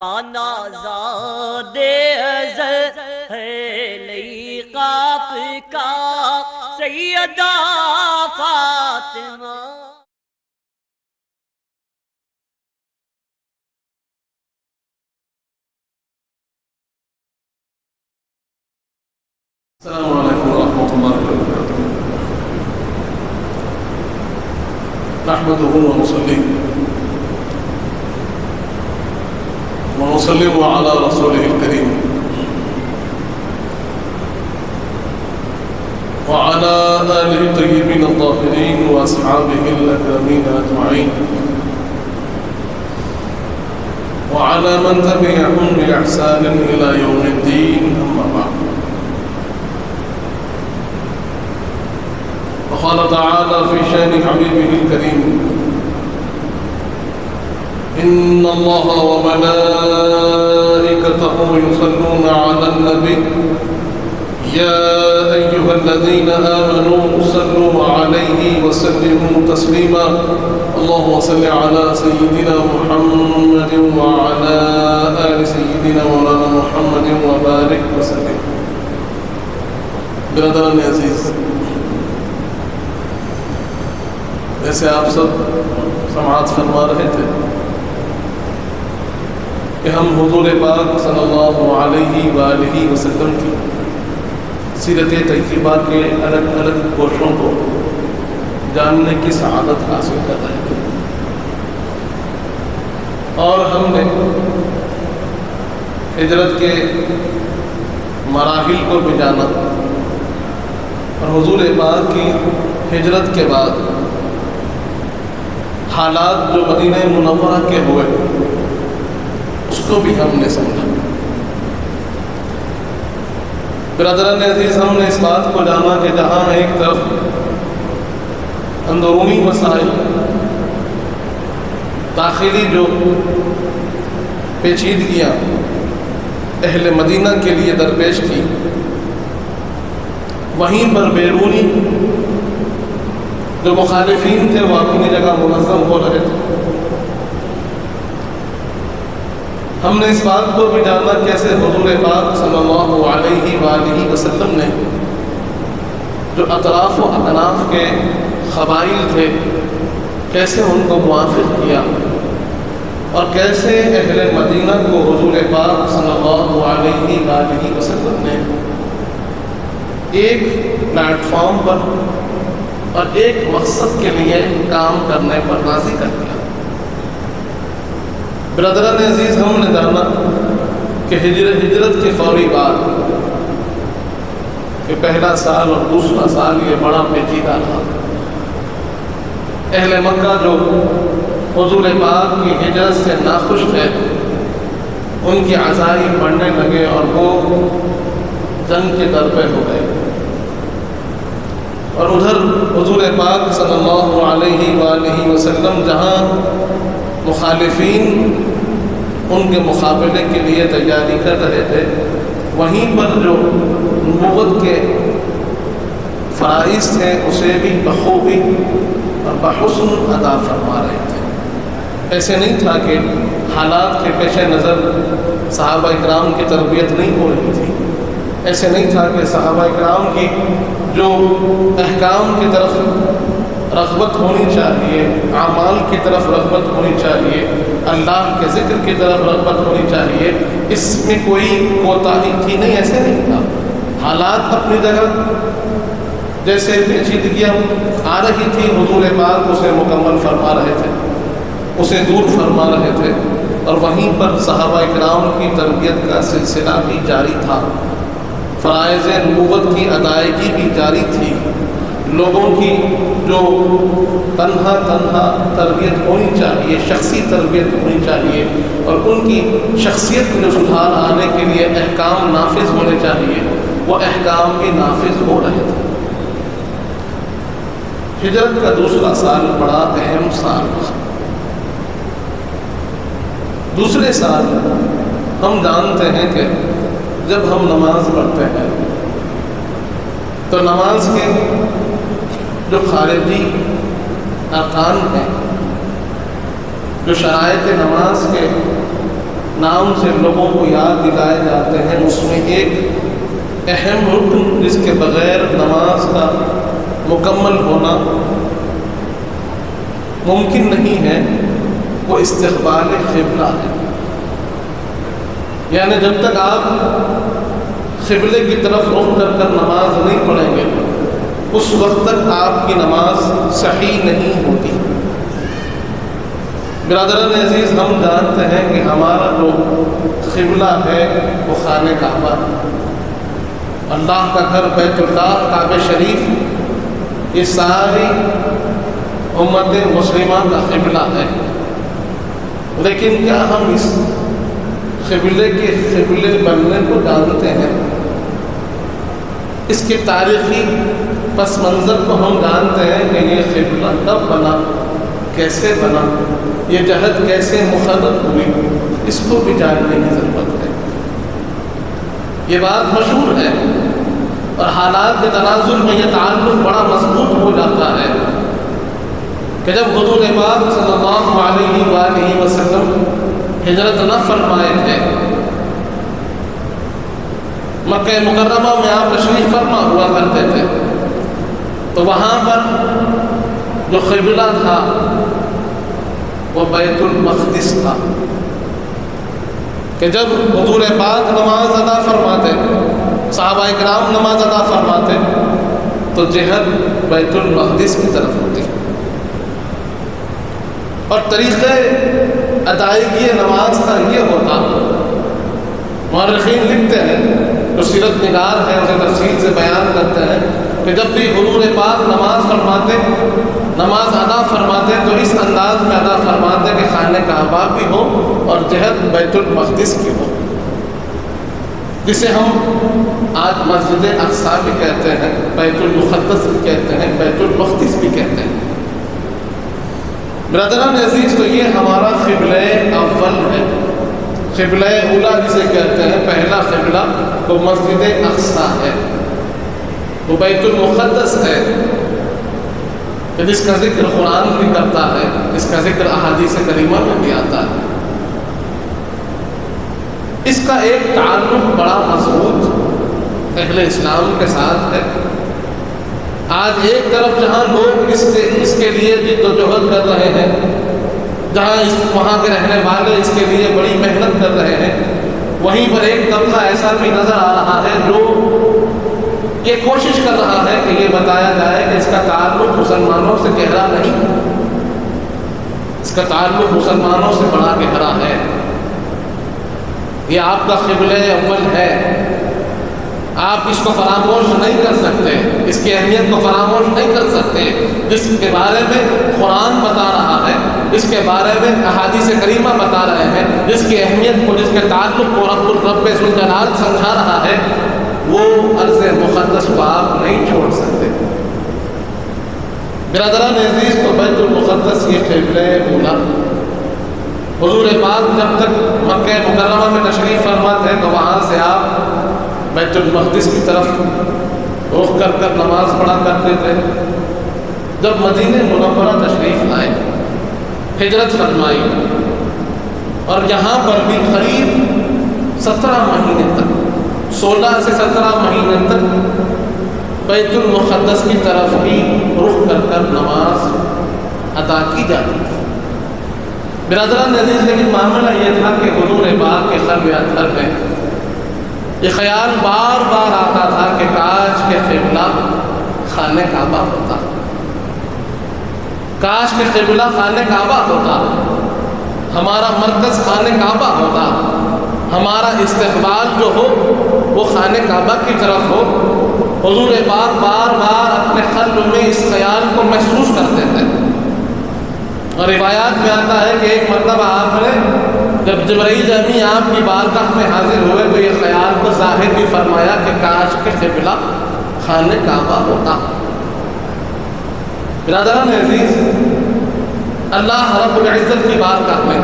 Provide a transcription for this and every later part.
آزاد ازل ہے لئی قاف کا سیدہ فاطمہ۔ السلام علیکم ورحمۃ اللہ وبرکاتہ۔ نحمده ونسلم على رسوله الكريم وعلى آله الطيبين الطاهرين وأصحابه الأكرمين أجمعين وعلى من تبعهم بإحسان إلى يوم الدين، أما بعد. وقال تعالى في شأن حبيبه الكريم: إن الله وملائكته يصلون على النبي يا أيها الذين آمنوا صلوا عليه وسلموا تسليما اللهم صل على سيدنا محمد وعلى آل سيدنا مولانا محمد وبارك وسلم۔ برادران عزیز، جیسے آپ سب سماعت فرما رہے تھے کہ ہم حضور پاک صلی اللہ علیہ وآلہ وسلم کی سیرت طیبہ کے الگ الگ گوشوں کو جاننے کی سعادت حاصل کر رہے تھے، اور ہم نے ہجرت کے مراحل کو بھی جانا، اور حضور پاک کی ہجرت کے بعد حالات جو مدینہ منورہ کے ہوئے اس کو بھی ہم نے سمجھا۔ برادران عزیز، ہم نے اس بات کو جانا کہ جہاں ایک طرف اندرونی مسائل، داخلی جو پیچیدگیاں اہل مدینہ کے لیے درپیش کی، وہیں پر بیرونی جو مخالفین تھے وہ اپنی جگہ منظم ہو رہے تھے۔ ہم نے اس بات کو بھی جانا کیسے حضور پاک صلی اللہ علیہ وآلہ وسلم نے جو اطراف و اکناف کے قبائل تھے کیسے ان کو موافق کیا، اور کیسے اہل مدینہ کو حضور پاک صلی اللہ علیہ وآلہ وسلم نے ایک پلیٹ فارم پر اور ایک مقصد کے لیے کام کرنے پر راضی کر دیا۔ برادران عزیز، ہم نے جانا کہ ہجرت کے فوری بعد کہ پہلا سال اور دوسرا سال یہ بڑا پیچیدہ رہا۔ اہل مکہ جو حضور پاک کی ہجرت سے ناخوش تھے، ان کی عزائم بڑھنے لگے اور وہ جنگ کے در پہ ہو گئے، اور ادھر حضور پاک صلی اللہ علیہ وآلہ وسلم جہاں مخالفین ان کے مقابلے کے لیے تیاری کر رہے تھے، وہیں پر جو نبوت کے فرائض تھے اسے بھی بخوبی اور بحسن ادا فرما رہے تھے۔ ایسے نہیں تھا کہ حالات کے پیش نظر صحابہ اکرام کی تربیت نہیں ہو رہی تھی، ایسے نہیں تھا کہ صحابہ اکرام کی جو احکام کی طرف رغبت ہونی چاہیے، اعمال کی طرف رغبت ہونی چاہیے، اللہ کے ذکر کی طرف رغبت ہونی چاہیے، اس میں کوئی کوتاہی تھی نہیں، ایسے نہیں تھا۔ حالات اپنی جگہ جیسے پیچیدگیاں آ رہی تھی، حضور پاک اسے مکمل فرما رہے تھے، اسے دور فرما رہے تھے، اور وہیں پر صحابہ اکرام کی تربیت کا سلسلہ بھی جاری تھا، فرائض نبوت کی ادائیگی بھی جاری تھی، لوگوں کی جو تنہا تربیت ہونی چاہیے، شخصی تربیت ہونی چاہیے، اور ان کی شخصیت میں سدھار آنے کے لیے احکام نافذ ہونے چاہیے، وہ احکام بھی نافذ ہو رہے تھے۔ ہجرت کا دوسرا سال بڑا اہم سال تھا۔ دوسرے سال ہم جانتے ہیں کہ جب ہم نماز پڑھتے ہیں تو نماز کے جو خارجی ارکان ہیں، جو شرائط نماز کے نام سے لوگوں کو یاد دلائے جاتے ہیں، اس میں ایک اہم رکن جس کے بغیر نماز کا مکمل ہونا ممکن نہیں ہے، وہ استقبال قبلہ ہے۔ یعنی جب تک آپ قبلے کی طرف رخ کر کر نماز نہیں پڑھیں گے، اس وقت تک آپ کی نماز صحیح نہیں ہوتی۔ برادران عزیز، ہم جانتے ہیں کہ ہمارا جو قبلہ ہے وہ خانہ کعبہ، اللہ کا گھر بیت اللہ، کعبہ شریف، یہ ساری امت مسلمہ کا قبلہ ہے۔ لیکن کیا ہم اس قبلے کے قبلے بننے کو جانتے ہیں؟ اس کے تاریخی پس منظر کو ہم جانتے ہیں کہ یہ قبلہ کب بنا، کیسے بنا، یہ جہت کیسے مقرر ہوئی، اس کو بھی جاننے کی ضرورت ہے۔ یہ بات مشہور ہے اور حالات کے تناظر میں یہ تعلق بڑا مضبوط ہو جاتا ہے کہ جب حضور پاک صلی اللہ علیہ وآلہ وسلم ہجرت نہ فرمائے تھے، مکہ مکرمہ میں آپ تشریف فرما ہوا کرتے تھے، تو وہاں پر جو قبلہ تھا وہ بیت المقدس تھا، کہ جب حضور پاک نماز ادا فرماتے، صحابہ کرام نماز ادا فرماتے، تو جہت بیت المقدس کی طرف ہوتی، اور طریقہ ادائیگی نماز کا یہ ہوتا۔ مورخین لکھتے ہیں، جو سیرت نگار ہیں اسے تفصیل سے بیان کرتے ہیں کہ جب بھی حضور پاک نماز فرماتے، نماز ادا فرماتے، تو اس انداز میں ادا فرماتے کہ خانہ کعبہ بھی ہو اور جہت بیت المقدس کی ہو، جسے ہم آج مسجد اقصی بھی کہتے ہیں، بیت المقدس بھی کہتے ہیں، بیت المقدس بھی کہتے ہیں۔ برادران عزیز، تو یہ ہمارا قبلہ اول ہے، قبلہ اولا جسے کہتے ہیں، پہلا قبلہ وہ مسجد اقصی ہے، وہ بیت المقدس ہے، جس کا ذکر قرآن بھی کرتا ہے، اس کا ذکر احادیث کریمہ میں بھی آتا ہے۔ اس کا ایک تعلق بڑا مضبوط اہل اسلام کے ساتھ ہے۔ آج ایک طرف جہاں لوگ اس کے لیے جد و جہد کر رہے ہیں، جہاں وہاں کے رہنے والے اس کے لیے بڑی محنت کر رہے ہیں، وہیں پر ایک طبقہ ایسا بھی نظر آ رہا ہے جو یہ کوشش کر رہا ہے کہ یہ بتایا جائے کہ اس کا تعلق مسلمانوں سے گہرا نہیں، اس کا تعلق مسلمانوں سے بڑا گہرا ہے۔ یہ آپ کا قبلہ اول ہے، آپ اس کو فراموش نہیں کر سکتے، اس کی اہمیت کو فراموش نہیں کر سکتے، جس کے بارے میں قرآن بتا رہا ہے، اس کے بارے میں احادیث کریمہ بتا رہے ہیں، جس کی اہمیت کو، جس کے تعلق کو رب ذوالجلال سمجھا رہا ہے، وہ ارض مقدس کو آپ نہیں چھوڑ سکتے۔ برادران عزیز، تو بیت المقدس یہ قبلہ اولا، حضور پاک جب تک مکہ مکرمہ میں تشریف فرما تھے تو وہاں سے آپ بیت المقدس کی طرف رخ کر کر نماز پڑھا کرتے تھے۔ جب مدینہ منورہ تشریف لائے، ہجرت فرمائی، اور یہاں پر بھی قریب 17 مہینے تک، 16 سے 17 مہینے تک بیت المقدس کی طرف ہی رخ کر کر نماز ادا کی جاتی تھی۔ برادران عزیز، لیکن معاملہ یہ تھا کہ حضور پاک کے قلب اطہر میں یہ خیال بار بار آتا تھا کہ کاش کے قبلہ خانہ کعبہ ہوتا، کاش کے قبلہ خانہ کعبہ ہوتا، ہمارا مرکز خانہ کعبہ ہوتا، ہمارا استقبال جو ہو وہ خانہ کعبہ کی طرف ہو۔ حضور پاک بار بار اپنے قلب میں اس خیال کو محسوس کرتے تھے، اور روایات میں آتا ہے کہ ایک مرتبہ آپ نے جب جبرائیل امی آپ کی بارگاہ میں حاضر ہوئے تو یہ خیال کو ظاہر بھی فرمایا کہ کاش کے قبلہ خانہ کعبہ ہوتا۔ برادران عزیز، اللہ رب العزت کی بارگاہ میں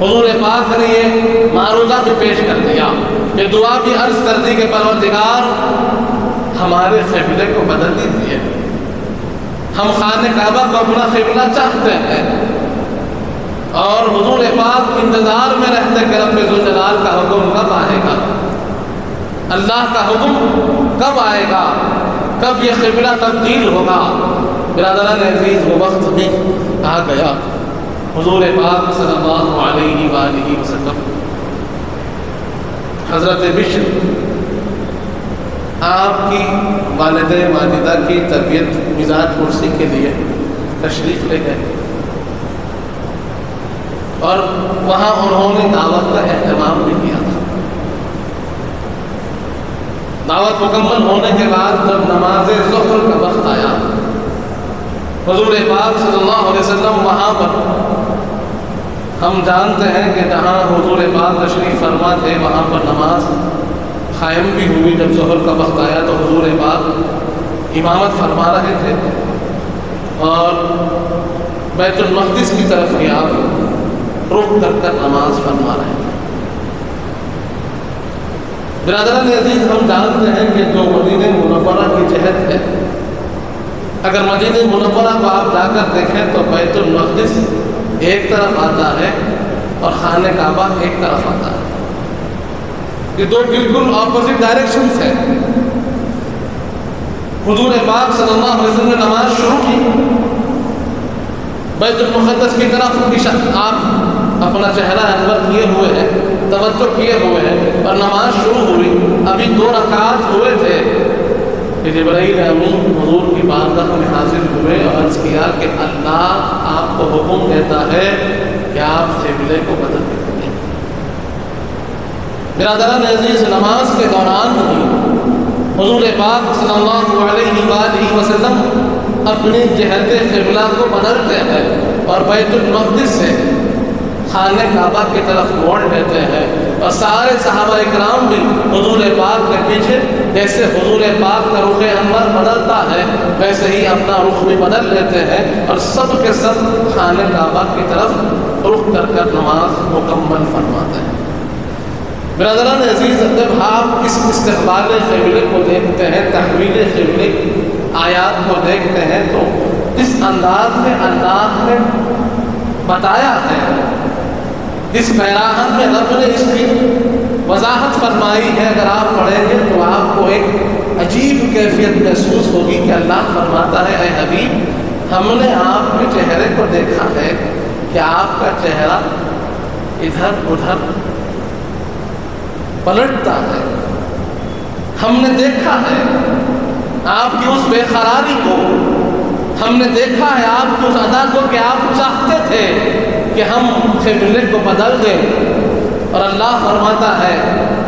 حضور پاک نے یہ معروضہ بھی پیش کر دیا، یہ دعا بھی عرض کر دی کہ پروردگار ہمارے قبلے کو بدل دیجیے، ہم خانہ کعبہ کو اپنا قبلہ چاہتے ہیں، اور حضور پاک انتظار میں رہتے کہ رب ذوالجلال کا حکم کب آئے گا، اللہ کا حکم کب آئے گا، کب یہ قبلہ تبدیل ہوگا۔ برادران عزیز وہ وقت بھی آ گیا۔ حضور پاک صلی اللہ علیہ وآلہ وسلم حضرت بشر آپ کی والد ماجدہ کی طبیعت مزاج پرسی کے لیے تشریف لے گئے اور وہاں انہوں نے دعوت کا اہتمام بھی کیا تھا۔ دعوت مکمل ہونے کے بعد جب نماز ظہر کا وقت آیا، حضور پاک صلی اللہ علیہ وسلم وہاں پر، ہم جانتے ہیں کہ جہاں حضور پاک تشریف فرما تھے وہاں پر نماز قائم بھی ہوئی۔ جب ظہر کا وقت آیا تو حضور پاک امامت فرما رہے تھے اور بیت المقدس کی طرف ہی آپ رخ کر نماز فرما رہے تھے۔ برادران عزیز، ہم جانتے ہیں کہ جو مدینہ منورہ کی جہت ہے، اگر مدینہ منورہ کو آپ جا کر دیکھیں تو بیت المقدس ایک طرف آتا ہے اور خانہ کعبہ ایک طرف آتا ہے۔ یہ دو بالکل اپوزٹ ڈائریکشنز ہیں۔ حضور پاک صلی اللہ علیہ وسلم نے نماز شروع کی، بیت المقدس کی طرف آپ اپنا چہرہ انور کیے ہوئے ہیں، توجہ کیے ہوئے ہیں اور نماز شروع ہوئی۔ ابھی 2 رکعات ہوئے تھے کہ جبرائیل امین حضور کی بارگاہ میں حاضر ہوئے اور عرض کیا کہ اللہ آپ کو حکم دیتا ہے کہ آپ قبلے کو بدل دیں۔ برادران عزیز، نماز کے دوران ہی حضور پاک صلی اللہ علیہ وآلہ وسلم اپنی جہت قبلہ کو بدلتے ہیں اور بیت المقدس سے خانہ کعبہ کی طرف موڑ لیتے ہیں، اور سارے صحابہ اکرام بھی حضور پاک کے پیچھے، جیسے حضور پاک کا رخ انور بدلتا ہے ویسے ہی اپنا رخ بھی بدل لیتے ہیں اور سب کے سب خانہ کعبہ کی طرف رخ کر نماز مکمل فرماتے ہیں۔ برادران عزیز، جب آپ اس استقبال قبلے کو دیکھتے ہیں، تحویل قبلے آیات کو دیکھتے ہیں تو اس انداز میں اللہ نے بتایا ہے، اس پیراہن میں رب نے اس کی وضاحت فرمائی ہے۔ اگر آپ پڑھیں گے تو آپ کو ایک عجیب کیفیت محسوس ہوگی کہ اللہ فرماتا ہے، اے حبیب، ہم نے آپ کے چہرے کو دیکھا ہے کہ آپ کا چہرہ ادھر ادھر پلٹتا ہے، ہم نے دیکھا ہے آپ کی اس بے قراری کو، ہم نے دیکھا ہے آپ کی اس ادا کو کہ آپ چاہتے تھے کہ ہم قبلے کو بدل دیں، اور اللہ فرماتا ہے،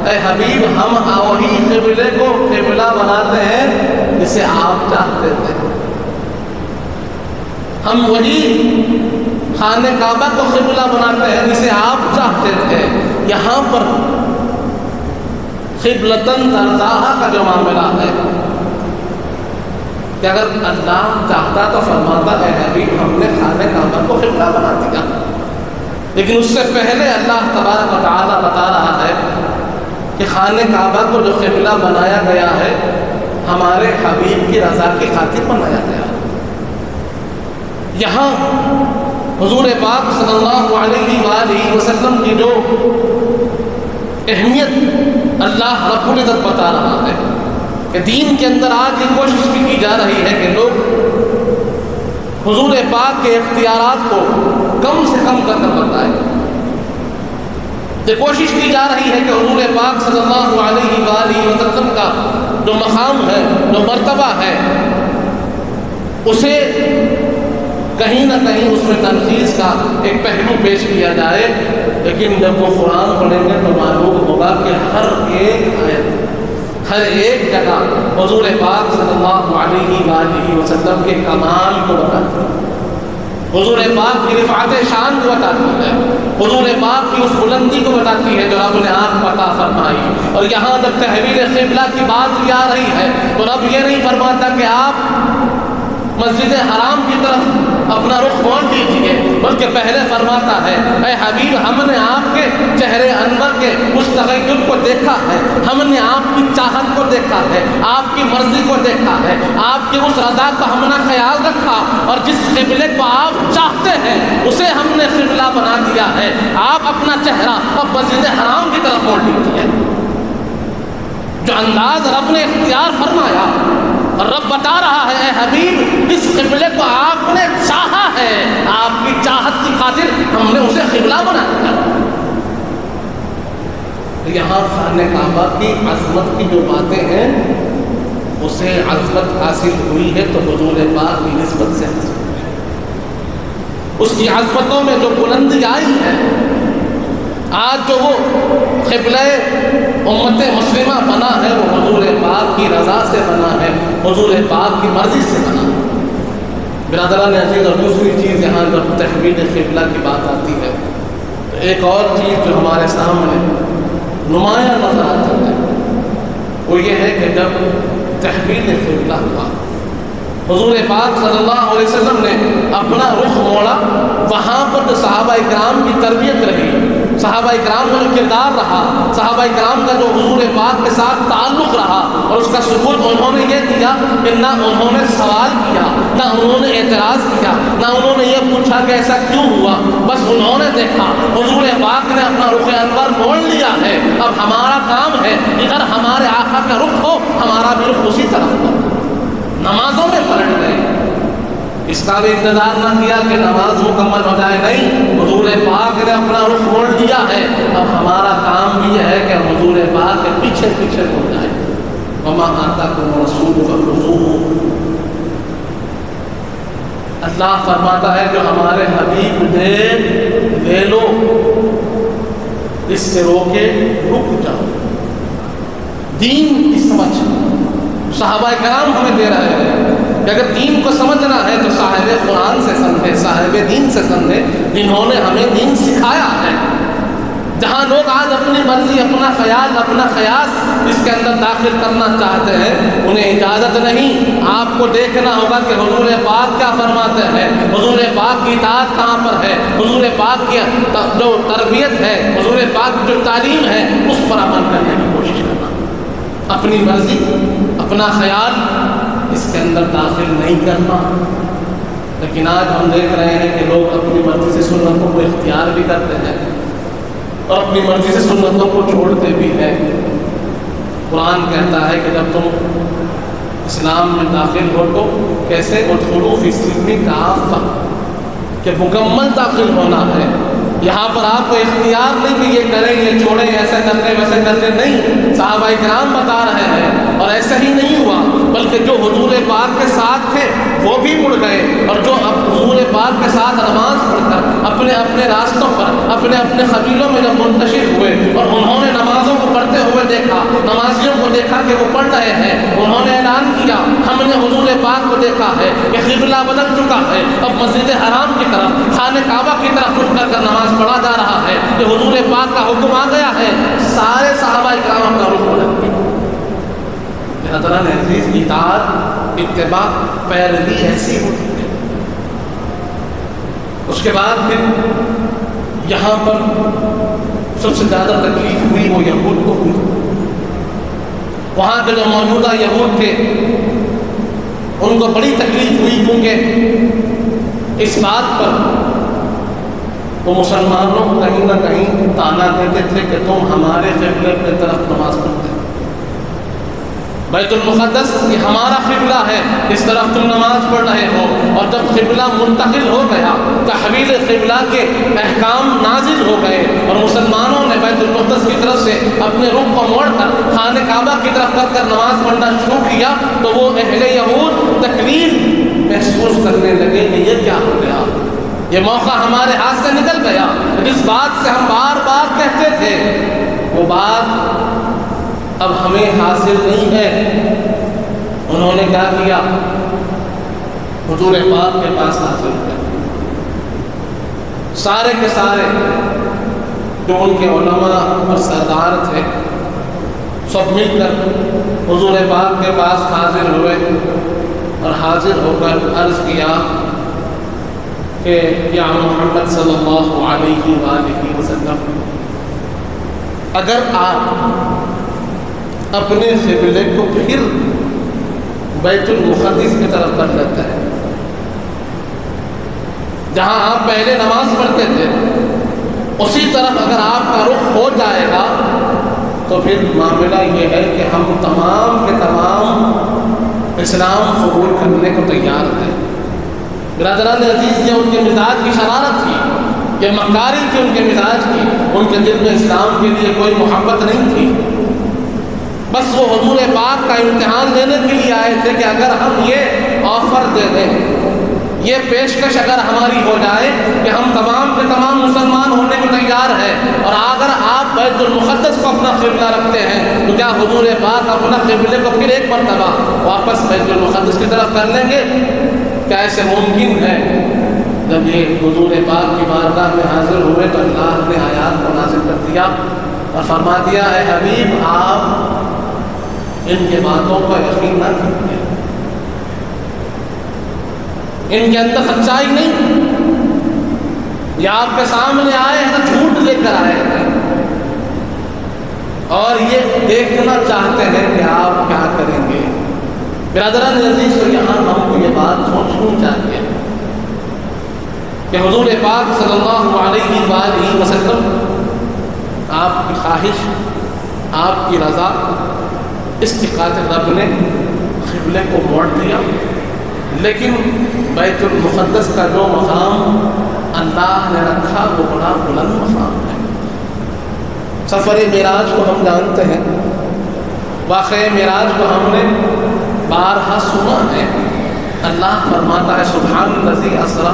اے حبیب، ہم وہی قبلے کو قبلہ بناتے ہیں جسے آپ چاہتے تھے، ہم وہی خانہ کعبہ کو قبلہ بناتے ہیں جسے آپ چاہتے تھے۔ یہاں پر قبلتن ترضاہا کا جو معاملہ ہے کہ اگر اللہ چاہتا تو فرماتا ہے حبیب ہم نے خانہ کعبہ کو قبلہ بنا دیا، لیکن اس سے پہلے اللہ تبارک و تعالیٰ بتا رہا ہے کہ خانہ کعبہ کو جو قبلہ بنایا گیا ہے ہمارے حبیب کی رضا کی خاطر بنایا گیا۔ یہاں حضور پاک صلی اللہ علیہ وآلہ وسلم کی جو اہمیت اللہ رب العزت بتا رہا ہے کہ دین کے اندر آج یہ کوشش بھی کی جا رہی ہے کہ لوگ حضور پاک کے اختیارات کو کم سے کم کر بتائیں۔ یہ کوشش کی جا رہی ہے کہ حضور پاک صلی اللہ علیہ وآلہ وسلم کا جو مقام ہے، جو مرتبہ ہے، اسے کہیں نہ کہیں اس میں تنقید کا ایک پہلو پیش کیا جائے، لیکن جب وہ قرآن پڑھیں گے تو معلوم ہوگا کہ ہر ایک آیت، ہر ایک جگہ حضور پاک صلی اللہ علیہ وآلہ وسلم کے کمال کو بتاتی ہے، حضور پاک کی رفعت شان کو بتاتی ہے، حضور پاک کی اس بلندی کو بتاتی ہے جو رب نے آپ کو عطا فرمائی۔ اور یہاں جب تحویل قبلہ کی بات بھی آ رہی ہے تو رب یہ نہیں فرماتا کہ آپ مسجد حرام کی طرف اپنا رخ موڑ دیجیے، بلکہ پہلے فرماتا ہے اے حبیب ہم نے آپ کے چہرے انور کے اس تغیر کو دیکھا ہے، ہم نے آپ کی چاہت کو دیکھا ہے، آپ کی مرضی کو دیکھا ہے، آپ کی اس رضا کا ہم نے خیال رکھا، اور جس قبلے کو آپ چاہتے ہیں اسے ہم نے قبلہ بنا دیا ہے، آپ اپنا چہرہ اب مسجد حرام کی طرف موڑ دیجیے۔ جو انداز رب نے اختیار فرمایا، اور رب بتا رہا ہے اے حبیب اس قبلے کو آپ نے چاہا ہے، آپ کی چاہت کی خاطر ہم نے اسے قبلہ بنا دیا۔ یہاں خانہ کعبہ کی عظمت کی جو باتیں ہیں اسے عظمت حاصل ہوئی ہے تو حضور پاک کی نسبت سے حاصل ہوئی ہے۔ اس کی عظمتوں میں جو بلندی آئی ہے، آج جو وہ قبلہ امت مسلمہ بنا ہے وہ حضور پاک کی رضا سے بنا ہے، حضور پاک کی مرضی سے بنا ہے۔ برادران عزیز، اور دوسری چیز یہاں جب تحویل قبلہ کی بات آتی ہے تو ایک اور چیز جو ہمارے سامنے نمایاں نظر آتی ہے وہ یہ ہے کہ جب تحویل قبلہ ہوا، حضور پاک صلی اللہ علیہ وسلم نے اپنا رخ موڑا، وہاں پر جو صحابہ اکرام کی تربیت رہی، صحابہ اکرام کا جو کردار رہا، صحابہ اکرام کا جو حضور پاک کے ساتھ تعلق رہا، اور اس کا ثبوت انہوں نے یہ دیا کہ نہ انہوں نے سوال کیا، نہ انہوں نے اعتراض کیا، نہ انہوں نے یہ پوچھا کہ ایسا کیوں ہوا، بس انہوں نے دیکھا حضور پاک نے اپنا رخ انور موڑ لیا ہے، اب ہمارا کام ہے ادھر ہمارے آقا کا رخ ہو، ہمارا بھی رخ اسی طرف ہو۔ نمازوں میں پلٹ گئے، اس کا بھی انتظار نہ کیا کہ نماز مکمل ہو جائے، نہیں، حضور پاک نے اپنا رخ موڑ دیا ہے، اب ہمارا کام بھی یہ ہے کہ حضور پاک کے پیچھے پیچھے ہو جائے۔ وما آتاکم الرسول فخذوہ، اللہ فرماتا ہے جو ہمارے حبیب دے لے لو، اس سے روکے رک جاؤ۔ دین کی سمجھ صحابہ کرام ہمیں دے رہے ہیں کہ اگر دین کو سمجھنا ہے تو صاحب قرآن سے سمجھے، صاحب دین سے سمجھے، جنہوں نے ہمیں دین سکھایا ہے۔ جہاں لوگ آج اپنی مرضی، اپنا خیال، اپنا خیاس اس کے اندر داخل کرنا چاہتے ہیں، انہیں اجازت نہیں۔ آپ کو دیکھنا ہوگا کہ حضور پاک کیا فرماتے ہیں، حضور پاک کی اطاعت کہاں پر ہے، حضور پاک کی جو تربیت ہے، حضور پاک کی جو تعلیم ہے اس پر عمل کرنے کی کوشش کرنا۔ اپنی مرضی، اپنا خیال اس کے اندر داخل نہیں کرنا۔ لیکن آج ہم دیکھ رہے ہیں کہ لوگ اپنی مرضی سے سنتوں کو اختیار بھی کرتے ہیں اور اپنی مرضی سے سنتوں کو چھوڑتے بھی ہیں۔ قرآن کہتا ہے کہ جب تم اسلام میں داخل ہو تو کیسے ادخلوا فی السلم کافہ، کہ مکمل داخل ہونا ہے۔ یہاں پر آپ کو اختیار نہیں کہ یہ کریں یہ چھوڑیں، ایسا کر لیں ویسا کر لیں، نہیں، صحابہ کرام بتا رہے ہیں۔ اور ایسا ہی نہیں ہوا بلکہ جو حضور پاک کے ساتھ تھے وہ بھی مڑ گئے، اور جو اب حضور پاک کے ساتھ نماز پڑھ کر اپنے اپنے راستوں پر اپنے اپنے قبیلوں میں جب منتشر ہوئے اور انہوں نے نمازوں کو پڑھتے ہوئے دیکھا، نمازیوں کو دیکھا کہ وہ پڑھ رہے ہیں، انہوں نے اعلان کیا ہم نے حضور پاک کو دیکھا ہے کہ قبلہ بدل چکا ہے، اب مسجد حرام کی طرف، خانہ کعبہ کی طرف رخ کر نماز پڑھا جا رہا ہے، کہ حضور پاک کا حکم آ گیا ہے۔ سارے صحابہ کرام اپنا رخ بدل گئے۔ حضرات عزیز، اطاعت، اتباع، پیروی ایسی ہوتی ہے۔ اس کے بعد پھر یہاں پر سب سے زیادہ تکلیف ہوئی وہ یہود کو ہوئی۔ وہاں کے جو موجودہ یہود تھے ان کو بڑی تکلیف ہوئی، کیونکہ اس بات پر وہ مسلمانوں کو کہیں نہ کہیں تانا دیتے تھے کہ تم ہمارے قبلے کی طرف نماز پڑھتے ہو، بیت المقدس یہ ہمارا قبلہ ہے، اس طرف تم نماز پڑھ رہے ہو۔ اور جب قبلہ منتقل ہو گیا، تحویل قبلہ کے احکام نازل ہو گئے اور مسلمانوں نے بیت المقدس کی طرف سے اپنے رخ کو موڑ کر خانہ کعبہ کی طرف کر نماز پڑھنا شروع کیا، تو وہ اہل یہود تکلیف محسوس کرنے لگے کہ یہ کیا ہو گیا، یہ موقع ہمارے ہاتھ سے نکل گیا۔ جس بات سے ہم بار بار کہتے تھے وہ بات اب ہمیں حاصل نہیں ہے۔ انہوں نے کیا کیا، حضور پاک کے پاس حاصل کیا۔ سارے کے سارے جو ان کے علماء اور سردار تھے سب مل کر حضور پاک کے پاس حاضر ہوئے اور حاضر ہو کر عرض کیا کہ یا محمد صلی اللہ علیہ وآلہ وسلم، اگر آپ اپنے قبلے کو پھر بیت المقدس کی طرف کر لیتے ہیں، جہاں آپ پہلے نماز پڑھتے تھے، اسی طرف اگر آپ کا رخ ہو جائے گا تو پھر معاملہ یہ ہے کہ ہم تمام کے تمام اسلام قبول کرنے کو تیار ہیں۔ برادران عزیز، یہ ان کے مزاج کی شرارت تھی، یہ مکاری تھی ان کے مزاج کی، ان کے دل میں اسلام کے لیے کوئی محبت نہیں تھی، بس وہ حضور پاک کا امتحان لینے کے لیے آئے تھے کہ اگر ہم یہ آفر دے دیں، یہ پیشکش اگر ہماری ہو جائے کہ ہم تمام کے تمام مسلمان ہونے کو تیار ہیں، اور اگر آپ بیت المقدس کو اپنا قبلہ رکھتے ہیں تو کیا حضور پاک اپنا قبلے کو پھر ایک مرتبہ واپس بیت المقدس کی طرف کر لیں گے؟ کیا ایسے ممکن ہے؟ جب یہ حضور پاک کی بارگاہ میں حاضر ہوئے تو اللہ نے آیات کو نازل کر دیا اور فرما دیا، اے حبیب آپ ان کے باتوں پر یقین نہ کیجیے، ان کے اندر سچائی نہیں، یہ آپ کے سامنے آئے ہیں تو جھوٹ لے کر آئے ہیں، اور یہ دیکھنا چاہتے ہیں کہ آپ کیا کریں گے۔ برادران عزیز، تو یہاں ہم کو یہ بات سوچنی چاہیے کہ حضور پاک صلی اللہ علیہ وآلہ وسلم، آپ کی خواہش، آپ کی رضا، اس کی خاطر رب نے قبلے کو موڑ دیا، لیکن بیت المقدس کا جو مقام اللہ نے رکھا وہ بڑا بلند مقام ہے۔ سفر معراج کو ہم جانتے ہیں، واقعہ معراج کو ہم نے بارہا سنا ہے۔ اللہ فرماتا ہے، سبحان الذی اسری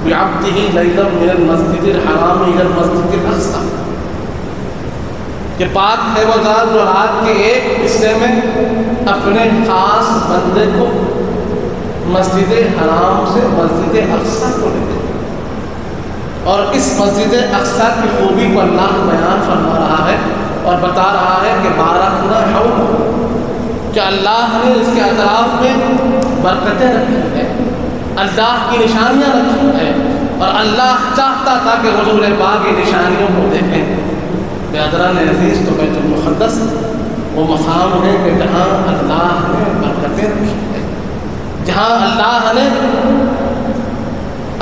بعبدہ لیلا من المسجد الحرام الی المسجد الاقصی، کہ پاک ہے وہ ذات جو رات کے ایک حصے میں اپنے خاص بندے کو مسجد حرام سے مسجد اقصی کو لے گئے، اور اس مسجد اقصی کی خوبی کو اللہ بیان فرما رہا ہے اور بتا رہا ہے کہ بارکنا حولہ، کہ اللہ نے اس کے اطراف میں برکتیں رکھی ہیں، اللہ کی نشانیاں رکھی ہیں، اور اللہ چاہتا تھا کہ حضور پاک کی نشانیوں کو دیکھیں۔ برادران عزیز، تو بیت المقدس وہ مقام ہے کہ جہاں اللہ نے برکتیں رکھی ہیں، جہاں اللہ نے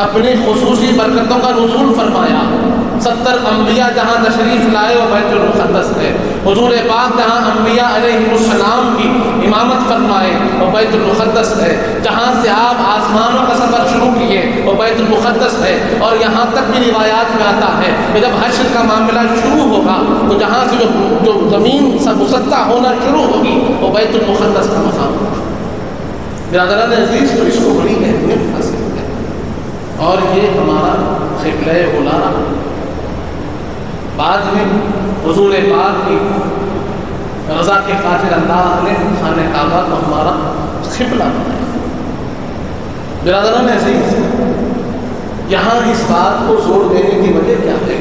اپنی خصوصی برکتوں کا نزول فرمایا۔ 70 انبیاء جہاں تشریف لائے وہ بیت المقدس ہے، حضور پاک جہاں انبیاء علیہ السلام کی امامت فرمائے وہ بیت المقدس ہے، جہاں سے آپ آسمانوں کا سفر شروع کیے وہ بیت المقدس ہے، اور یہاں تک بھی روایات میں آتا ہے کہ جب حشر کا معاملہ شروع ہوگا تو جہاں سے جو زمین سب مسطح ہونا شروع ہوگی وہ بیت المقدس کا مقام ہوگا۔ برادران عزیز، تو اس کو بڑی اہمیت حاصل ہے، اور یہ ہمارا قبلہ اولیٰ۔ بعد میں حضور پاک کی رضا کے خاطر اللہ نے خانہ کعبہ کو ہمارا قبلہ بنایا۔ برادران عزیز، یہاں اس بات کو زور دینے کی وجہ کیا ہے؟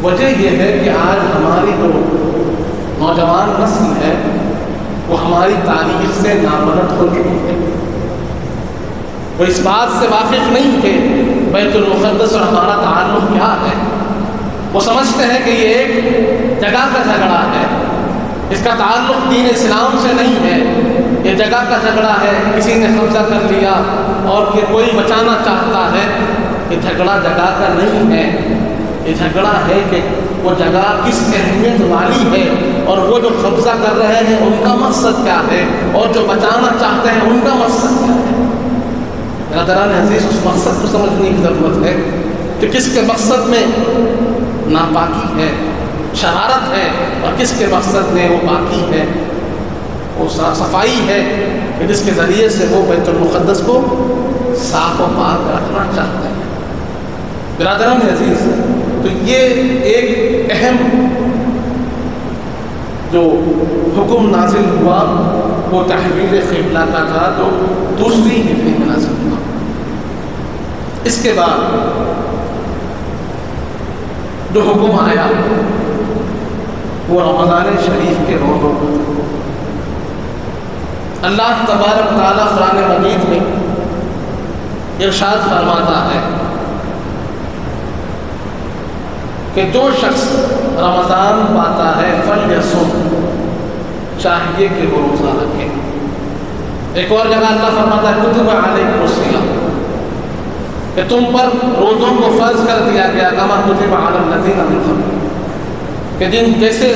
وجہ یہ ہے کہ آج ہماری جو نوجوان نسل ہے وہ ہماری تاریخ سے نابلد ہو چکی ہے، وہ اس بات سے واقف نہیں کہ بیت المقدس اور ہمارا تعلق کیا ہے۔ وہ سمجھتے ہیں کہ یہ ایک جگہ کا جھگڑا ہے، اس کا تعلق دین اسلام سے نہیں ہے، یہ جگہ کا جھگڑا ہے، کسی نے قبضہ کر لیا اور کہ کوئی بچانا چاہتا ہے۔ یہ جھگڑا جگہ کا نہیں ہے، یہ جھگڑا ہے کہ وہ جگہ کس اہمیت والی ہے، اور وہ جو قبضہ کر رہے ہیں ان کا مقصد کیا ہے، اور جو بچانا چاہتے ہیں ان کا مقصد کیا ہے۔ برادران عزیز، اس مقصد کو سمجھنے کی ضرورت ہے کہ کس کے مقصد میں ناپاکی ہے، شرارت ہے، اور کس کے مقصد میں وہ پاکی ہے، وہ صفائی ہے، کہ جس کے ذریعے سے وہ بیت المقدس کو صاف و پاک رکھنا چاہتے ہیں۔ برادران عزیز، تو یہ ایک اہم جو حکم نازل ہوا وہ تحویل قبلہ کا تھا، جو دوسری ہجری میں نازل ہوا۔ اس کے بعد جو حکم آیا وہ رمضان شریف کے روزوں پر تھا۔ اللہ تبارک تعالیٰ قرآن مجید میں ارشاد فرماتا ہے، کہ جو شخص رمضان پاتا ہے فلیصم، چاہیے کہ وہ روزہ رکھے۔ ایک اور جگہ اللہ فرماتا ہے کتب علیکم الصیام، کہ تم پر روزوں کو فرض کر دیا گیا، کما کتب علی الذین من قبلکم، کہ جن جیسے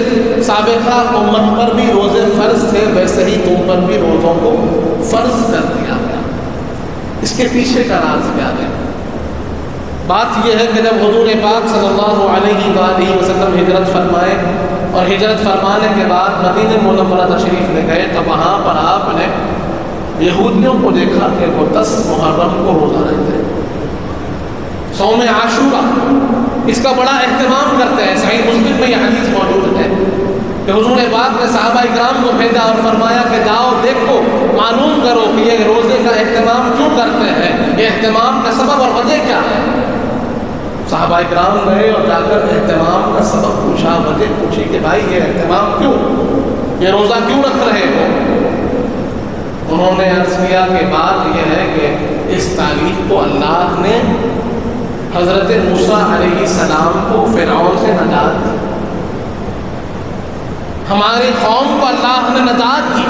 سابقہ امت پر بھی روزے فرض تھے ویسے ہی تم پر بھی روزوں کو فرض کر دیا گیا۔ اس کے پیچھے کا راز کیا ہے؟ بات یہ ہے کہ جب حضور پاک صلی اللہ علیہ وآلہ وسلم ہجرت فرمائے اور ہجرت فرمانے کے بعد مدینہ منورہ تشریف لے گئے تو وہاں پر آپ نے یہودیوں کو دیکھا کہ وہ 10 محرم کو روزہ رکھتے ہیں، صوم عاشورہ، اس کا بڑا اہتمام کرتے ہیں۔ صحیح مسلم میں یہ حدیث موجود ہے کہ حضور پاک نے صحابہ کرام کو بھیجا اور فرمایا کہ جاؤ دیکھو، معلوم کرو کہ یہ روزے کا اہتمام کیوں کرتے ہیں، یہ اہتمام کا سبب اور وجہ کیا ہے۔ صحابہ کرام گئے اور جا کر اہتمام کا سبب پوچھا، وجہ پوچھی کہ بھائی یہ اہتمام کیوں، یہ روزہ کیوں رکھ رہے ہو؟ انہوں نے عرض کیا کہ بات یہ ہے کہ اس تاریخ کو اللہ نے حضرت موسیٰ علیہ السلام کو فرعون سے نجات دی، ہماری قوم کو اللہ نے نجات دی،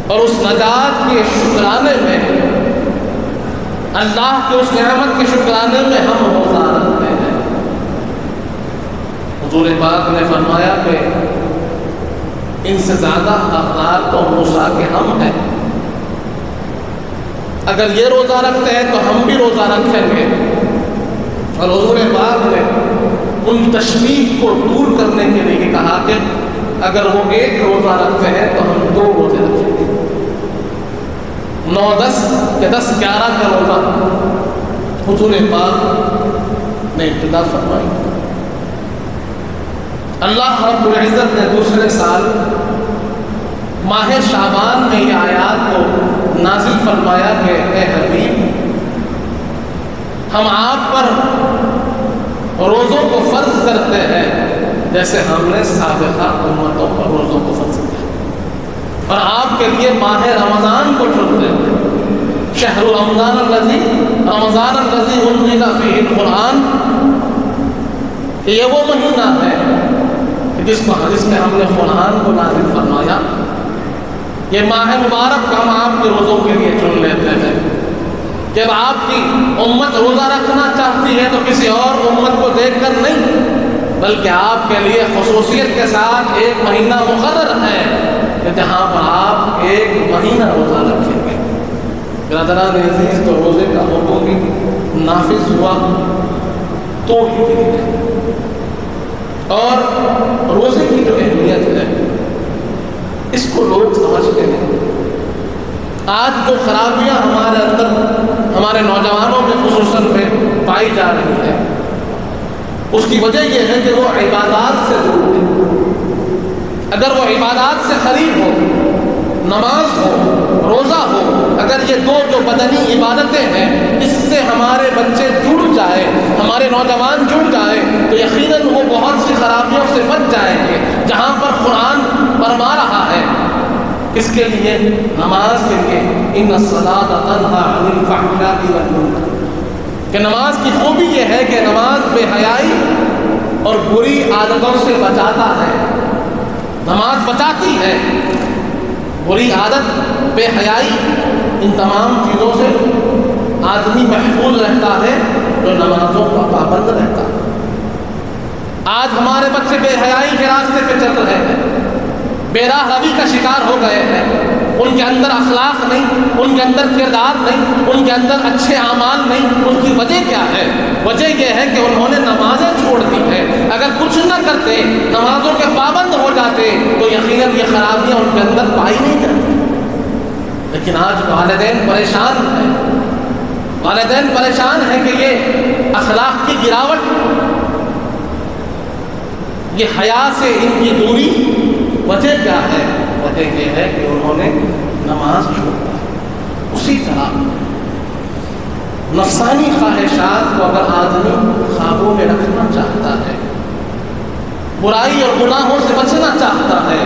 اور اس نجات کے شکرانے میں، اللہ کے اس نعمت کے شکرانے میں ہم روزہ رکھتے ہیں۔ حضور پاک نے فرمایا کہ ان سے زیادہ حقدار تو موسیٰ کے ہم ہیں، اگر یہ روزہ رکھتے ہیں تو ہم بھی روزہ رکھیں گے۔ اور حضور پاک نے ان تشبیہ کو دور کرنے کے لیے کہا کہ اگر وہ 1 روزہ رکھتے ہیں تو ہم 2 روزے رکھیں گے، 9-10 یا 10-11 کا روزہ حضور پاک نے ابتدا فرمائی۔ اللہ رب العزت نے دوسرے سال ماہ شعبان میں یہ آیات کو نازل فرمایا کہ اے حبیب، ہم آپ پر روزوں کو فرض کرتے ہیں جیسے ہم نے سابقہ امتوں پر روزوں کو فرض کیا، اور آپ کے لیے ماہ رمضان کو چنتے ہیں، شہر رمضان الذی انزل فیہ القرآن، یہ وہ مہینہ ہے جس میں ہم نے قرآن کو نازل فرمایا۔ یہ ماہ مبارک ہم آپ کے روزوں کے لیے چن لیتے ہیں۔ جب آپ کی امت روزہ رکھنا چاہتی ہے تو کسی اور امت کو دیکھ کر نہیں، بلکہ آپ کے لیے خصوصیت کے ساتھ 1 مہینہ مقرر ہے کہ جہاں پر آپ 1 مہینہ روزہ رکھیں گے۔ برادران عزیز، تو روزے کا حکم بھی نافذ ہوا تو ہی، اور روزے کی جو اہمیت ہے اس کو لوگ سمجھتے ہیں۔ آج جو خرابیاں ہمارے اندر، ہمارے نوجوانوں میں خصوصاً میں پائی جا رہی ہے، اس کی وجہ یہ ہے کہ وہ عبادات سے دور ہیں۔ اگر وہ عبادات سے قریب ہو، نماز ہو، روزہ ہو، اگر یہ 2 جو بدنی عبادتیں ہیں اس سے ہمارے بچے جڑ جائے، ہمارے نوجوان جڑ جائے، تو یقیناً وہ بہت سی خرابیوں سے بچ جائیں گے۔ جہاں پر قرآن فرما رہا ہے کس کے لیے؟ نماز کے لیے، ان الصلاۃ تنہی عن الفحشاء والمنکر، کہ نماز کی خوبی یہ ہے کہ نماز بے حیائی اور بری عادتوں سے بچاتا ہے۔ نماز بچاتی ہے، بری عادت، بے حیائی، ان تمام چیزوں سے آدمی محفوظ رہتا ہے جو نمازوں کا پابند رہتا ہے۔ آج ہمارے بچے بے حیائی کے راستے پہ چل رہے ہیں، بے راہ روی کا شکار ہو گئے ہیں، ان کے اندر اخلاق نہیں، ان کے اندر کردار نہیں، ان کے اندر اچھے اعمال نہیں۔ اس کی وجہ کیا ہے؟ وجہ یہ ہے کہ انہوں نے نمازیں چھوڑ دی ہیں۔ اگر کچھ نہ کرتے، نمازوں کے پابند ہو جاتے تو یقیناً یہ خرابیاں ان کے اندر پائی نہیں جاتی۔ لیکن آج والدین پریشان ہیں، والدین پریشان ہیں کہ یہ اخلاق کی گراوٹ، یہ حیا سے ان کی دوری، وجہ کیا ہے؟ وجہ یہ ہے کہ انہوں نے نماز چھوڑ دی۔ اسی طرح نفسانی خواہشات کو اگر آدمی قابو میں رکھنا چاہتا ہے، برائی اور گناہوں سے بچنا چاہتا ہے،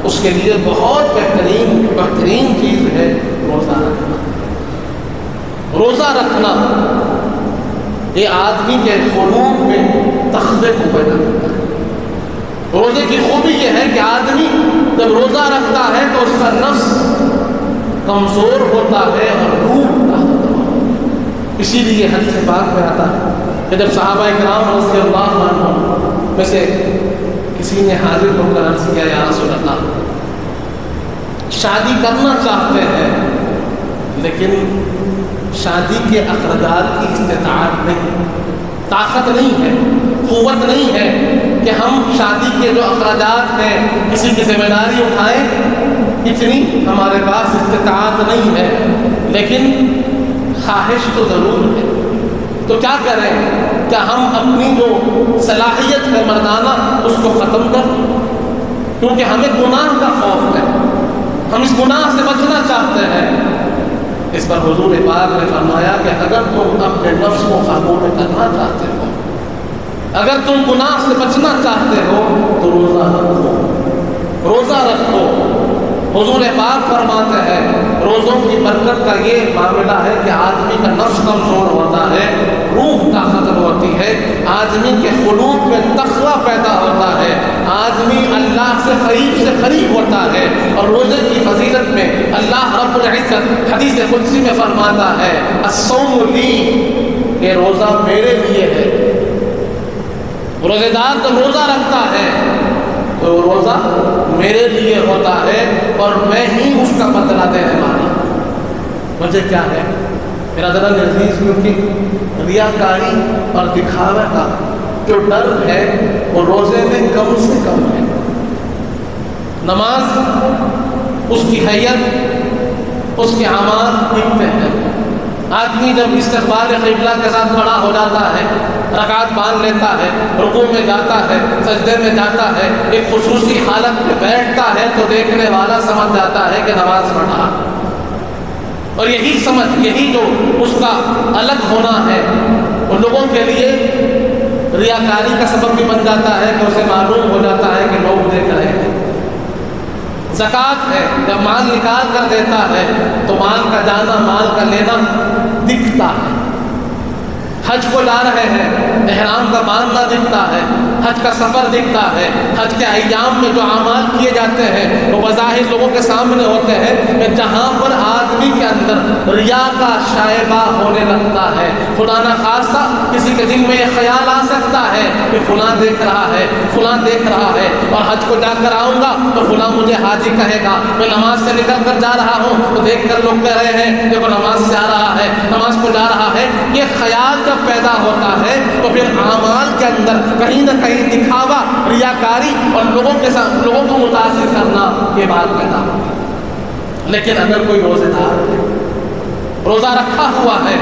اس کے لیے بہت بہترین چیز ہے روزہ رکھنا۔ روزہ رکھنا یہ آدمی کے قلوب میں تخوے کو پیدا کرتا ہے۔ روزے کی خوبی یہ ہے کہ آدمی جب روزہ رکھتا ہے تو اس کا نفس کمزور ہوتا ہے اور روح طاقتور ہوتا ہے۔ اسی لیے حدیث پاک میں آتا ہے کہ جب صحابہ کرام رضی اللہ عنہم میں سے کسی نے حاضر ہو کر عرض کیا یا رسول اللہ شادی کرنا چاہتے ہیں لیکن شادی کے اخراجات کی استطاعت نہیں، طاقت نہیں ہے، قوت نہیں ہے کہ ہم شادی کے جو اخراجات ہیں کسی کی ذمہ داری اٹھائیں، اتنی ہمارے پاس استطاعت نہیں ہے، لیکن خواہش تو ضرور ہے، تو کیا کریں؟ کیا ہم اپنی جو صلاحیت ہے مردانہ اس کو ختم کر دیں؟ کیونکہ ہمیں گناہ کا خوف ہے، ہم اس گناہ سے بچنا چاہتے ہیں۔ اس پر حضور پاک نے فرمایا کہ اگر تم اپنے نفس کو قابو میں کرنا چاہتے ہو، اگر تم گناہ سے بچنا چاہتے ہو تو روزہ رکھو، روزہ رکھو۔ حضور پاک فرماتے ہیں روزوں کی برکت کا یہ معاملہ ہے کہ آدمی کا نفس کمزور ہوتا ہے، روح طاقتور ہوتی ہے، آدمی کے قلوب میں تقویٰ پیدا ہوتا ہے، آدمی اللہ سے قریب ہوتا ہے۔ اور روزے کی فضیلت میں اللہ رب العزت حدیث قدسی میں فرماتا ہے الصوم لی، کہ روزہ میرے لیے ہے۔ روزے دار تو روزہ رکھتا ہے تو روزہ میرے لیے ہوتا ہے اور میں ہی اس کا بدلہ دینے والا۔ وجہ کیا ہے میرا ذرا عزیز؟ کیونکہ ریاکاری اور دکھاوے کا جو ڈر ہے وہ روزے میں کم سے کم ہے۔ نماز اس کی حیت، اس کے اعمال دکھتے ہیں۔ آدمی جب استقبال قبلہ کے ساتھ کھڑا ہو جاتا ہے، رکعت باندھ لیتا ہے، رکوع میں جاتا ہے، سجدے میں جاتا ہے، ایک خصوصی حالت میں بیٹھتا ہے تو دیکھنے والا سمجھ جاتا ہے کہ نماز پڑھا۔ اور یہی سمجھ، یہی جو اس کا الگ ہونا ہے ان لوگوں کے لیے ریاکاری کا سبب بھی بن جاتا ہے کہ اسے معلوم ہو جاتا ہے کہ لوگ دیکھ رہے ہیں۔ زکوٰۃ ہے، جب مال نکال کر دیتا ہے تو مال کا جانا، مال کا لینا دکھتا ہے۔ حج کو لا رہے ہیں، احرام کا باندھنا دکھتا ہے، حج کا سفر دکھتا ہے، حج کے ایام میں جو اعمال کیے جاتے ہیں وہ بظاہر لوگوں کے سامنے ہوتے ہیں کہ جہاں پر آدمی کے اندر ریا کا شائبہ ہونے لگتا ہے، خدا نہ خواستہ کسی کے دل میں یہ خیال آ سکتا ہے کہ فلاں دیکھ رہا ہے، فلاں دیکھ رہا ہے، اور حج کو جا کر آؤں گا تو فلاں مجھے حاجی کہے گا، میں نماز سے نکل کر جا رہا ہوں تو دیکھ کر لوگ کہہ رہے ہیں دیکھو نماز سے آ رہا ہے، نماز کو جا رہا ہے۔ یہ خیال جب پیدا ہوتا ہے تو پھر اعمال کے اندر کہیں نہ کہیں دکھاوا، ریاکاری اور لوگوں کو متاثر کرنا یہ بات پیدا ہوتی ہے۔ لیکن اگر کوئی روزے دار ہے، روزہ رکھا ہوا ہے،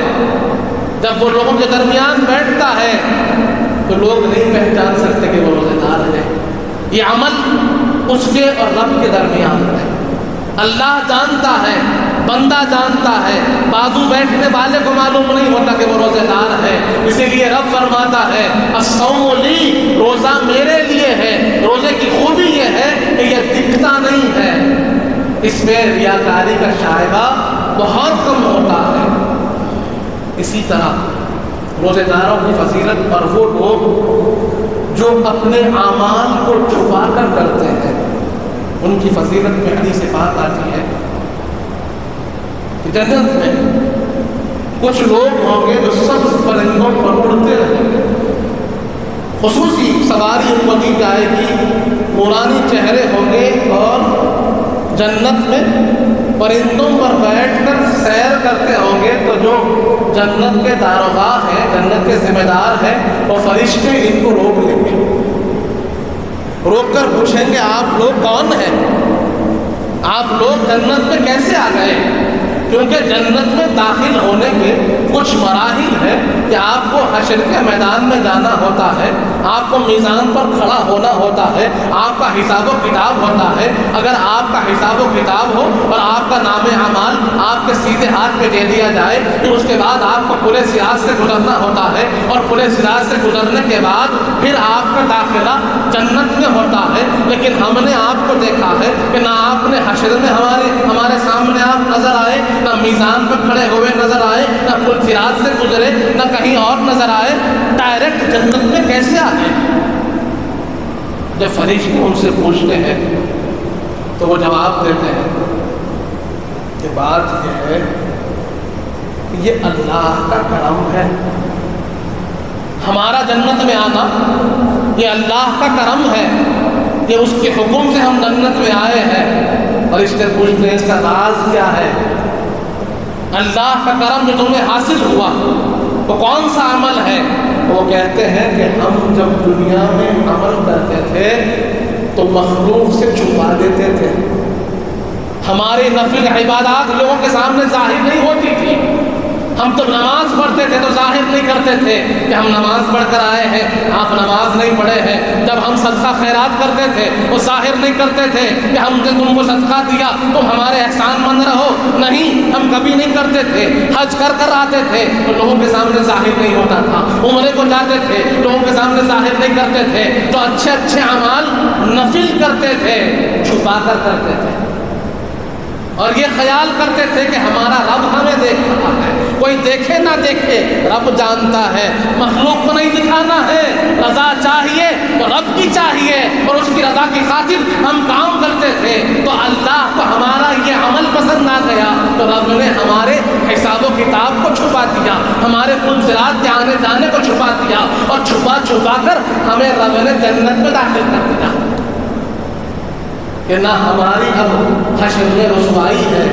جب وہ لوگوں کے درمیان بیٹھتا ہے تو لوگ نہیں پہچان سکتے کہ وہ روزے دار ہے۔ یہ عمل اس کے اور رب کے درمیان ہے، اللہ جانتا ہے، بندہ جانتا ہے، بازو بیٹھنے والے کو معلوم نہیں ہوتا کہ وہ روزے دار ہے۔ اسی لیے رب فرماتا ہے الصوم لی، روزہ میرے لیے ہے۔ روزے کی خوبی یہ ہے کہ یہ دکھتا نہیں ہے، اس میں ریاکاری کا شائبہ بہت کم ہوتا ہے۔ اسی طرح روزے داروں کی فضیلت اور وہ لوگ جو اپنے اعمال کو چھپا کر کرتے ہیں ان کی فضیلت میں حدیث پاک آتی ہے کہ جنت میں کچھ لوگ ہوں گے جو سبز پرندوں پر اڑتے رہیں گے، خصوصی سواری ان کو دی جائے گی، نورانی چہرے ہوں گے اور جنت میں پرندوں پر بیٹھ کر سیر کرتے ہوں گے، تو جو جنت کے داروغہ ہیں، جنت کے ذمہ دار ہیں، وہ فرشتے ان کو روک لیں گے، روک کر پوچھیں گے آپ لوگ کون ہیں؟ آپ لوگ جنت میں کیسے آ گئے؟ کیونکہ جنت میں داخل ہونے کے کچھ مراحل ہیں کہ آپ کو حشر کے میدان میں جانا ہوتا ہے، آپ کو میزان پر کھڑا ہونا ہوتا ہے، آپ کا حساب و کتاب ہوتا ہے۔ اگر آپ کا حساب و کتاب ہو اور آپ کا نام اعمال آپ کے سیدھے ہاتھ پہ دے دیا جائے، پھر اس کے بعد آپ کو پورے صراط سے گزرنا ہوتا ہے، اور پورے صراط سے گزرنے کے بعد پھر آپ کا داخلہ جنت میں ہوتا ہے۔ لیکن ہم نے آپ کو دیکھا ہے کہ نہ آپ نے حشر میں ہمارے سامنے آپ نظر آئے، نہ میزان پہ کھڑے ہوئے نظر آئے، نہ پل صراط سے گزرے، نہ کہیں اور نظر آئے، ڈائریکٹ جنت میں کیسے آ گئے؟ جب فرشتے ان سے پوچھتے ہیں تو وہ جواب دیتے ہیں کہ بات یہ ہے کہ یہ اللہ کا کرم ہے، ہمارا جنت میں آنا یہ اللہ کا کرم ہے، یہ اس کے حکم سے ہم جنت میں آئے ہیں۔ اور اس سے پوچھتے ہیں اس کا راز کیا ہے؟ اللہ کا کرم جو تمہیں حاصل ہوا وہ کون سا عمل ہے؟ وہ کہتے ہیں کہ ہم جب دنیا میں عمل کرتے تھے تو مخلوق سے چھپا دیتے تھے، ہماری نفل عبادات لوگوں کے سامنے ظاہر نہیں ہوتی تھی، ہم تو نماز پڑھتے تھے تو ظاہر نہیں کرتے تھے کہ ہم نماز پڑھ کر آئے ہیں، آپ نماز نہیں پڑھے ہیں، جب ہم صدقہ خیرات کرتے تھے وہ ظاہر نہیں کرتے تھے کہ ہم نے تم کو صدقہ دیا تم ہمارے احسان مند رہو، نہیں، ہم کبھی نہیں کرتے تھے، حج کر آتے تھے تو لوگوں کے سامنے ظاہر نہیں ہوتا تھا، عمرے کو جاتے تھے لوگوں کے سامنے ظاہر نہیں کرتے تھے، تو اچھے اچھے اعمال نفل کرتے تھے، چھپا کر کرتے تھے، اور یہ خیال کرتے تھے کہ ہمارا رب ہمیں دیکھ رہا ہے، کوئی دیکھے نہ دیکھے رب جانتا ہے، مخلوق کو نہیں دکھانا ہے، رضا چاہیے تو رب کی چاہیے، اور اس کی رضا کی خاطر ہم کام کرتے تھے، تو اللہ کو ہمارا یہ عمل پسند آ گیا تو رب نے ہمارے حساب و کتاب کو چھپا دیا، ہمارے پل صراط کے آنے جانے کو چھپا دیا، اور چھپا چھپا کر ہمیں رب نے جنت میں داخل کر دیا کہ نہ ہماری اب حشر میں رسوائی ہے،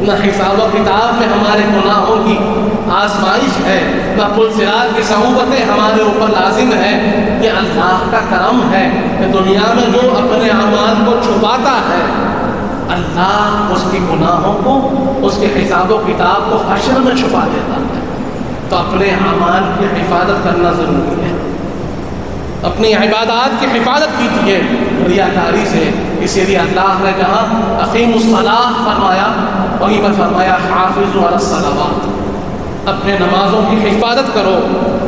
نہ حساب و کتاب میں ہمارے گناہوں کی آزمائش ہے، نہ پل صراط کی صعوبتیں ہمارے اوپر لازم ہے، یہ اللہ کا کرم ہے کہ دنیا میں جو اپنے اعمال کو چھپاتا ہے اللہ اس کے گناہوں کو، اس کے حساب و کتاب کو حشر میں چھپا دیتا ہے۔ تو اپنے اعمال کی حفاظت کرنا ضروری ہے، اپنی عبادات کی حفاظت کیجیے ریاکاری سے، اسی لیے اللہ نے کہا اقیم الصلاۃ فرمایا، وہیں پر فرمایا حافظوا علی الصلوات، اپنے نمازوں کی حفاظت کرو،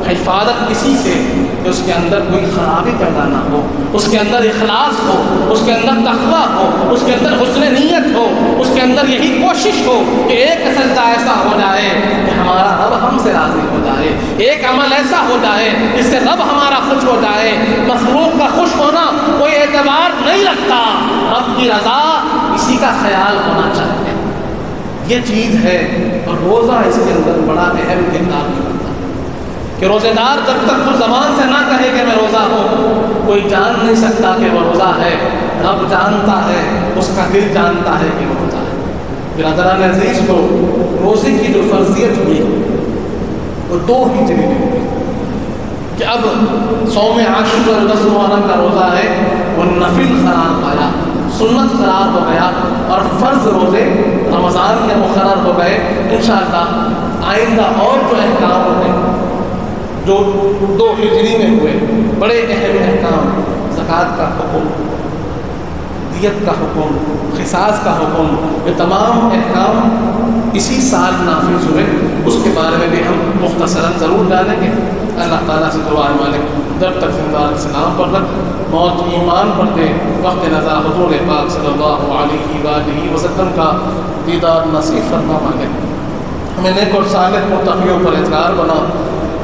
حفاظت اسی سے کہ اس کے اندر کوئی خرابی پیدا نہ ہو، اس کے اندر اخلاص ہو، اس کے اندر تقویٰ ہو، اس کے اندر حسن نیت ہو، اس کے اندر یہی کوشش ہو کہ ایک سجدہ ایسا ہو جائے کہ ہمارا رب ہم سے راضی ہو جائے، ایک عمل ایسا ہو جائے جس سے رب ہمارا خوش ہو جائے۔ مخلوق کا خوش ہونا کوئی اعتبار نہیں رکھتا، رب کی رضا اسی کا خیال ہونا چاہیے، یہ چیز ہے۔ اور روزہ اس کے اندر بڑا اہم کردار کرتا ہے کہ روزے دار جب تک وہ زبان سے نہ کہے کہ میں روزہ ہوں، کوئی جان نہیں سکتا کہ وہ روزہ ہے، رب جانتا ہے، اس کا دل جانتا ہے کہ وہ روزہ ہے۔ برادران عزیز کو روزے کی جو فرضیت ہوئی وہ 2 ہجری میں ہوئی کہ اب صوم عاشور 10 محرم کا روزہ ہے وہ نفل قرار پایا، سنت قرار ہو گیا، اور فرض روزے رمضان کے مقرر ہو گئے۔ انشاءاللہ آئندہ اور جو احکام ہوئے جو 2 ہجری میں ہوئے، بڑے اہم احکام، زکوٰۃ کا حکم، دیت کا حکم، قصاص کا حکم، یہ تمام احکام اسی سال نافذ ہوئے، اس کے بارے میں بھی ہم مختصراً ضرور جانیں گے۔ اللہ تعالیٰ سے دعا ہے مالک جب تک زندہ اسلام پر رکھ، موت ایمان پر دے، وقت نظر حضور پاک صلی اللہ علیہ وآلہ وسلم کا دیدار نصیب فرما مالک، ہمیں نیک اور صالح متقیوں پر اعتبار بنا،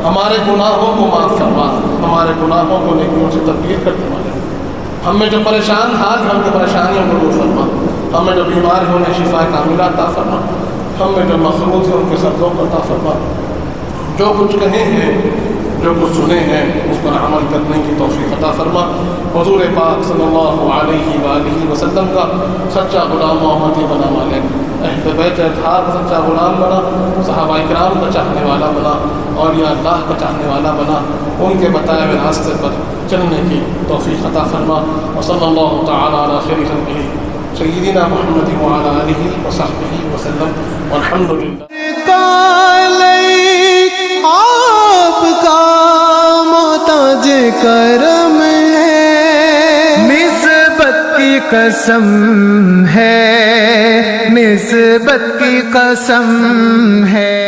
ہمارے گناہوں کو معاف فرما، ہمارے گناہوں کو نیکیوں سے تبدیل کر دے مالک، ہم میں جو پریشان حال ہیں ان کی پریشانیوں کو دور فرما، ہمیں جو بیمار ہیں انہیں شفا کاملہ عطا فرما، ہم میں جو مخلوط ہیں ان کے سبزوں کو عطا فرما، جو کچھ کہیں ہیں جو کچھ سنے ہیں اس پر عمل کرنے کی توفیق عطا فرما۔ حضور پاک صلی اللہ علیہ وآلہ وسلم کا سچا غلام محمدی بنا مالک، اہل بیت اطہار کا سچا غلام بنا، صحابہ کرام کا چاہنے والا بنا، اور یا اللہ کا چاہنے والا بنا، ان کے بتائے ہوئے راستے پر چلنے کی توفیق عطا فرما۔ وصلی اللہ تعالی علی خیر خلقہ سیدنا محمد وعلی آلہ وصحبہ وسلم، والحمد للہ۔ آپ کا محتاج کرم ہے، نسبت کی قسم ہے، نسبت کی قسم ہے۔